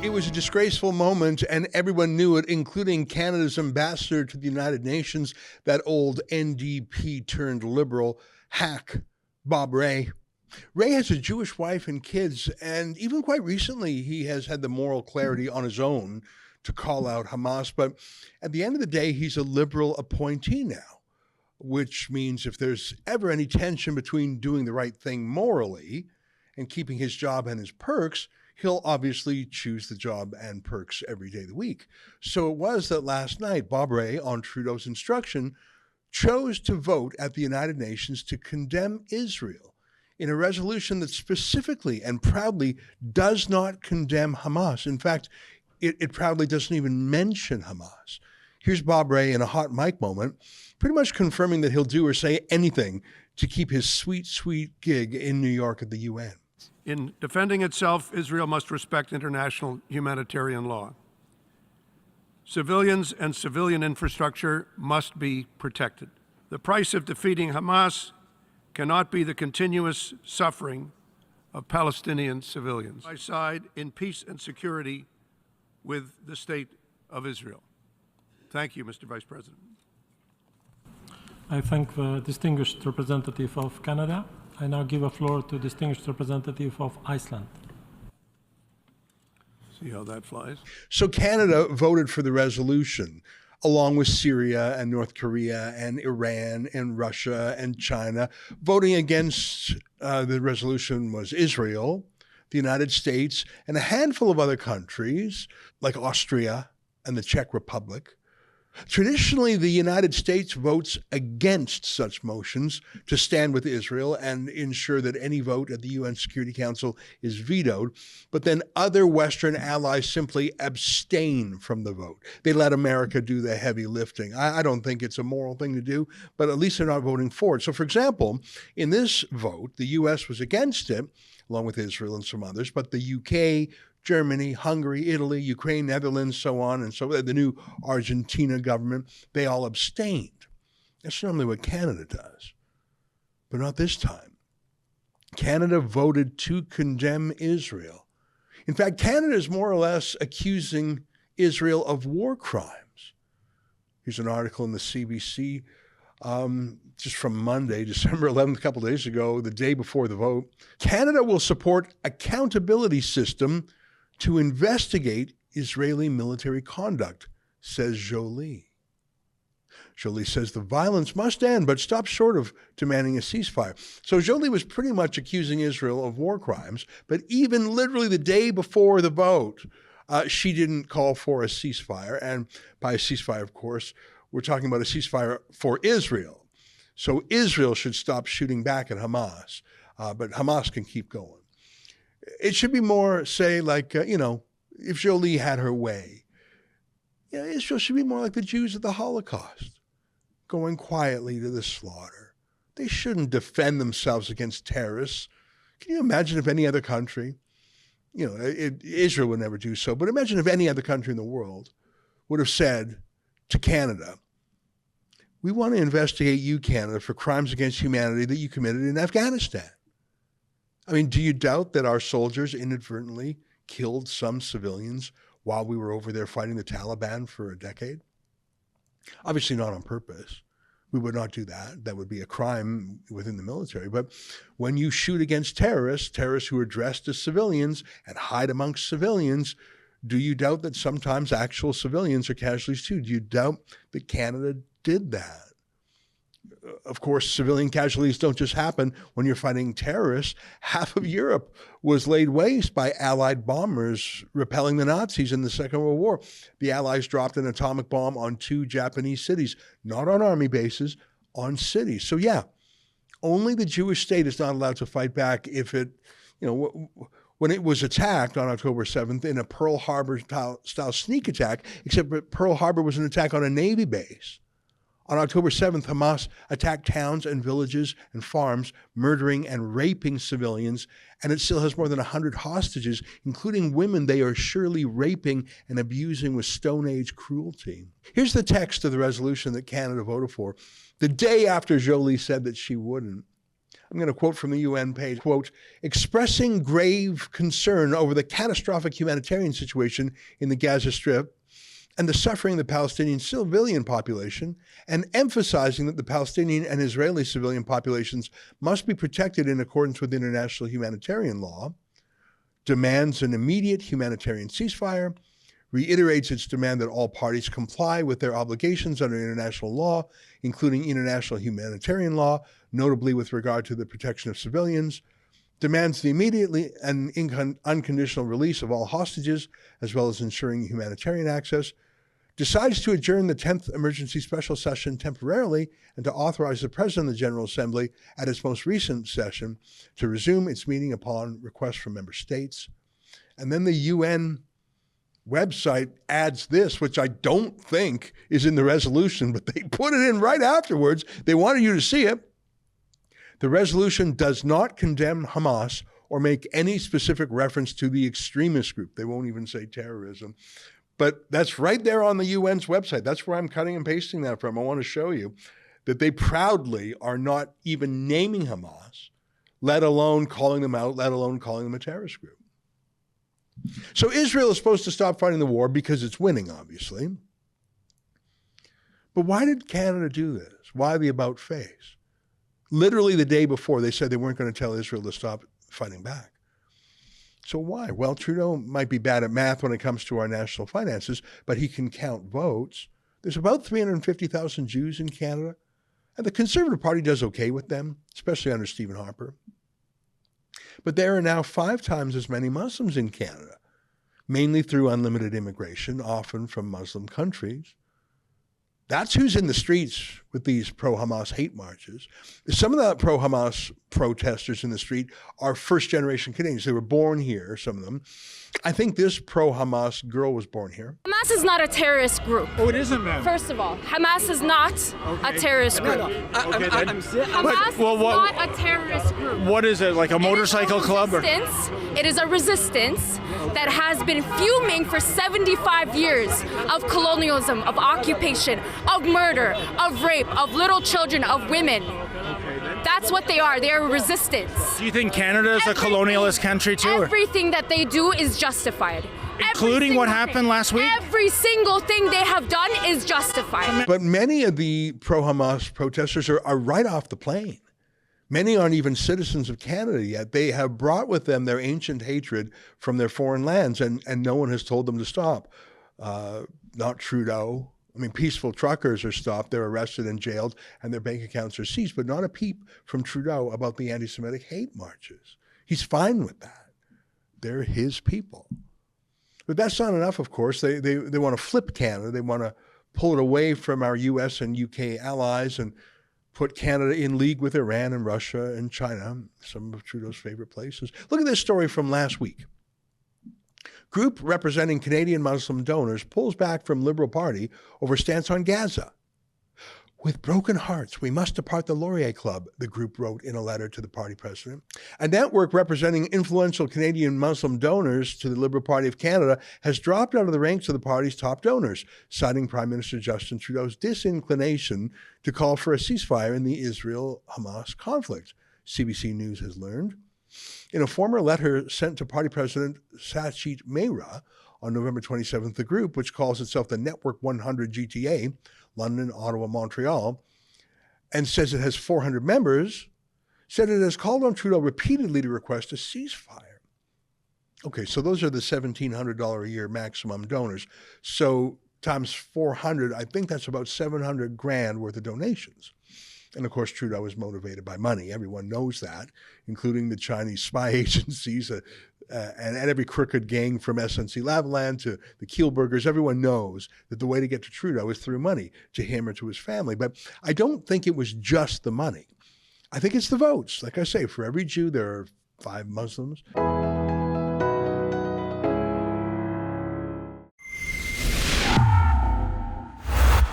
It was a disgraceful moment, and everyone knew it, including Canada's ambassador to the United Nations, that old NDP turned liberal hack, Bob Rae. Rae has a Jewish wife and kids, and even quite recently, he has had the moral clarity on his own to call out Hamas. But at the end of the day, he's a liberal appointee now, which means if there's ever any tension between doing the right thing morally and keeping his job and his perks, he'll obviously choose the job and perks every day of the week. So it was that last night, Bob Rae, on Trudeau's instruction, chose to vote at the United Nations to condemn Israel in a resolution that specifically and proudly does not condemn Hamas. In fact, it proudly doesn't even mention Hamas. Here's Bob Rae in a hot mic moment, pretty much confirming that he'll do or say anything to keep his sweet, sweet gig in New York at the UN. In defending itself, Israel must respect international humanitarian law. Civilians and civilian infrastructure must be protected. The price of defeating Hamas cannot be the continuous suffering of Palestinian civilians. I side in peace and security with the State of Israel. Thank you, Mr. Vice President. I thank the distinguished representative of Canada. I now give a floor to distinguished representative of Iceland. See how that flies. So Canada voted for the resolution, along with Syria and North Korea and Iran and Russia and China. Voting against the resolution was Israel, the United States, and a handful of other countries like Austria and the Czech Republic. Traditionally, the United States votes against such motions to stand with Israel and ensure that any vote at the UN Security Council is vetoed. But then other Western allies simply abstain from the vote. They let America do the heavy lifting. I don't think it's a moral thing to do, but at least they're not voting for it. So, for example, in this vote, the U.S. was against it, along with Israel and some others, but the UK, Germany, Hungary, Italy, Ukraine, Netherlands, so on, and so the new Argentina government, they all abstained. That's normally what Canada does, but not this time. Canada voted to condemn Israel. In fact, Canada is more or less accusing Israel of war crimes. Here's an article in the CBC just from Monday, December 11th, a couple days ago, the day before the vote. Canada will support accountability system to investigate Israeli military conduct, says Joly. Joly says the violence must end, but stops short of demanding a ceasefire. So Joly was pretty much accusing Israel of war crimes, but even literally the day before the vote, she didn't call for a ceasefire. And by a ceasefire, of course, we're talking about a ceasefire for Israel. So Israel should stop shooting back at Hamas, but Hamas can keep going. It should be more, say, like, if Joly had her way, Israel should be more like the Jews of the Holocaust, going quietly to the slaughter. They shouldn't defend themselves against terrorists. Can you imagine if any other country, Israel would never do so, but imagine if any other country in the world would have said to Canada, we want to investigate you, Canada, for crimes against humanity that you committed in Afghanistan. I mean, do you doubt that our soldiers inadvertently killed some civilians while we were over there fighting the Taliban for a decade? Obviously not on purpose. We would not do that. That would be a crime within the military. But when you shoot against terrorists who are dressed as civilians and hide amongst civilians, do you doubt that sometimes actual civilians are casualties too? Do you doubt that Canada did that? Of course, civilian casualties don't just happen when you're fighting terrorists. Half of Europe was laid waste by Allied bombers repelling the Nazis in the Second World War. The Allies dropped an atomic bomb on 2 Japanese cities, not on army bases, on cities. So yeah, only the Jewish state is not allowed to fight back if it, when it was attacked on October 7th in a Pearl Harbor style sneak attack, except that Pearl Harbor was an attack on a Navy base. On October 7th, Hamas attacked towns and villages and farms, murdering and raping civilians, and it still has more than 100 hostages, including women they are surely raping and abusing with Stone Age cruelty. Here's the text of the resolution that Canada voted for, the day after Joly said that she wouldn't. I'm going to quote from the UN page, quote, expressing grave concern over the catastrophic humanitarian situation in the Gaza Strip and the suffering of the Palestinian civilian population, and emphasizing that the Palestinian and Israeli civilian populations must be protected in accordance with international humanitarian law, demands an immediate humanitarian ceasefire, reiterates its demand that all parties comply with their obligations under international law, including international humanitarian law, notably with regard to the protection of civilians, demands the immediately and unconditional release of all hostages, as well as ensuring humanitarian access, decides to adjourn the 10th emergency special session temporarily and to authorize the President of the General Assembly at its most recent session to resume its meeting upon request from member states. And then the UN website adds this, which I don't think is in the resolution, but they put it in right afterwards. They wanted you to see it. The resolution does not condemn Hamas or make any specific reference to the extremist group. They won't even say terrorism. But that's right there on the UN's website. That's where I'm cutting and pasting that from. I want to show you that they proudly are not even naming Hamas, let alone calling them out, let alone calling them a terrorist group. So Israel is supposed to stop fighting the war because it's winning, obviously. But why did Canada do this? Why the about face? Literally the day before, they said they weren't going to tell Israel to stop fighting back. So why? Well, Trudeau might be bad at math when it comes to our national finances, but he can count votes. There's about 350,000 Jews in Canada, and the Conservative Party does okay with them, especially under Stephen Harper. But there are now 5 times as many Muslims in Canada, mainly through unlimited immigration, often from Muslim countries. That's who's in the streets with these pro-Hamas hate marches. Some of the pro-Hamas protesters in the street are first-generation Canadians. They were born here, some of them. I think this pro-Hamas girl was born here. Hamas is not a terrorist group. Oh, it isn't, ma'am. First of all, Hamas is not a terrorist group. Hamas is not a terrorist group. What is it, like a motorcycle club? It is a resistance that has been fuming for 75 years of colonialism, of occupation, of murder, of rape, of little children, of women. That's what they are. They are resistance. Do you think Canada is a colonialist country too? Everything that they do is justified. Including what happened last week? Every single thing they have done is justified. But many of the pro-Hamas protesters are right off the plane. Many aren't even citizens of Canada yet. They have brought with them their ancient hatred from their foreign lands, and no one has told them to stop. Not Trudeau. I mean, peaceful truckers are stopped, they're arrested and jailed, and their bank accounts are seized, but not a peep from Trudeau about the anti-Semitic hate marches. He's fine with that. They're his people. But that's not enough, of course. They want to flip Canada. They want to pull it away from our US and UK allies and put Canada in league with Iran and Russia and China, some of Trudeau's favorite places. Look at this story from last week. Group representing Canadian Muslim donors pulls back from Liberal Party over stance on Gaza. With broken hearts, we must depart the Laurier Club, the group wrote in a letter to the party president. A network representing influential Canadian Muslim donors to the Liberal Party of Canada has dropped out of the ranks of the party's top donors, citing Prime Minister Justin Trudeau's disinclination to call for a ceasefire in the Israel-Hamas conflict, CBC News has learned. In a former letter sent to Party President Sachit Mehra on November 27th, the group, which calls itself the Network 100 GTA, London, Ottawa, Montreal, and says it has 400 members, said it has called on Trudeau repeatedly to request a ceasefire. Okay, so those are the $1,700 a year maximum donors. So times 400, I think that's about 700 grand worth of donations. And of course, Trudeau is motivated by money. Everyone knows that, including the Chinese spy agencies and every crooked gang from SNC-Lavalin to the Kielburgers. Everyone knows that the way to get to Trudeau is through money, to him or to his family. But I don't think it was just the money. I think it's the votes. Like I say, for every Jew, there are 5 Muslims.